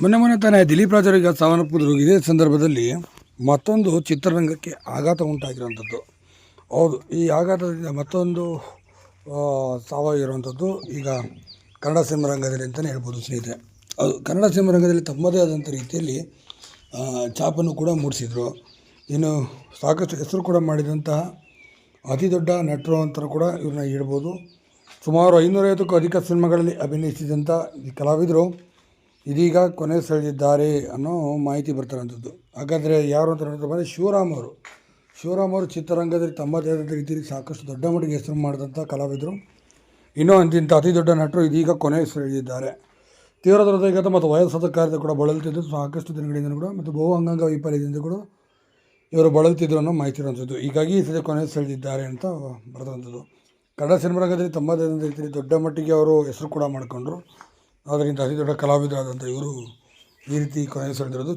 ಮೊನ್ನೆ ತಾನೇ ದಿಲೀಪ್ ರಾಜರಿಗೆ ಸಾವನ್ನಪ್ಪಿದ್ರು. ಇದೇ ಸಂದರ್ಭದಲ್ಲಿ ಮತ್ತೊಂದು ಚಿತ್ರರಂಗಕ್ಕೆ ಆಘಾತ ಉಂಟಾಗಿರುವಂಥದ್ದು. ಹೌದು, ಈ ಆಘಾತದಿಂದ ಮತ್ತೊಂದು ಸಾವಾಗಿರುವಂಥದ್ದು ಈಗ ಕನ್ನಡ ಸಿನಿಮಾ ರಂಗದಲ್ಲಿ ಅಂತಲೇ ಹೇಳ್ಬೋದು ಸ್ನೇಹಿತರೆ. ಅದು ಕನ್ನಡ ಸಿನಿಮಾ ರಂಗದಲ್ಲಿ ತಮ್ಮದೇ ಆದಂಥ ರೀತಿಯಲ್ಲಿ ಛಾಪನ್ನು ಕೂಡ ಮೂಡಿಸಿದರು. ಇನ್ನು ಸಾಕಷ್ಟು ಹೆಸರು ಕೂಡ ಮಾಡಿದಂತಹ ಅತಿ ದೊಡ್ಡ ನಟರು ಅಂತ ಕೂಡ ಇವ್ರನ್ನ ಹೇಳ್ಬೋದು. ಸುಮಾರು 550ಕ್ಕೂ ಅಧಿಕ ಸಿನಿಮಾಗಳಲ್ಲಿ ಅಭಿನಯಿಸಿದಂಥ ಈ ಕಲಾವಿದರು ಇದೀಗ ಕೊನೆ ಸೆಳೆದಿದ್ದಾರೆ ಅನ್ನೋ ಮಾಹಿತಿ ಬರ್ತಾರಂಥದ್ದು. ಹಾಗಾದರೆ ಯಾರು ಅಂತ ನೋಡಿದ್ರೆ ಶಿವರಾಮ್ ಅವರು ಚಿತ್ರರಂಗದಲ್ಲಿ ತಮ್ಮದೇ ಆದ ರೀತಿಯಲ್ಲಿ ಸಾಕಷ್ಟು ದೊಡ್ಡ ಮಟ್ಟಿಗೆ ಹೆಸರು ಮಾಡಿದಂಥ ಕಲಾವಿದರು. ಇನ್ನೂ ಅಂತಿಂಥ ಅತಿ ದೊಡ್ಡ ನಟರು ಇದೀಗ ಕೊನೆ ಸೆಳೆದಿದ್ದಾರೆ. ತೀವ್ರ ಹೃದಯಘಾತ ಮತ್ತು ವಯಸ್ಸಾದ ಕಾರ್ಯದ ಕೂಡ ಬಳಲುತ್ತಿದ್ದು ಸಾಕಷ್ಟು ದಿನಗಳಿಂದ ಕೂಡ ಮತ್ತು ಬಹು ಅಂಗಾಂಗ ವೈಫಲ್ಯದಿಂದ ಕೂಡ ಇವರು ಬಳಲುತ್ತಿದ್ದರು ಅನ್ನೋ ಮಾಹಿತಿ ಇರುವಂಥದ್ದು. ಹೀಗಾಗಿ ಈ ಸದ್ಯ ಕೊನೆ ಸೆಳೆದಿದ್ದಾರೆ ಅಂತ ಬರೆದಂಥದ್ದು. ಕನ್ನಡ ಸಿನಿಮಾ ರಂಗದಲ್ಲಿ ತಮ್ಮದೇ ಆದ ರೀತಿಯಲ್ಲಿ ದೊಡ್ಡ ಮಟ್ಟಿಗೆ ಅವರು ಹೆಸರು ಕೂಡ ಮಾಡಿಕೊಂಡ್ರು. ಆದ್ದರಿಂದ ಅತಿ ದೊಡ್ಡ ಕಲಾವಿದರಾದಂಥ ಇವರು ಈ ರೀತಿ ಕೊನೆ ಸೆಳೆದಿರೋದು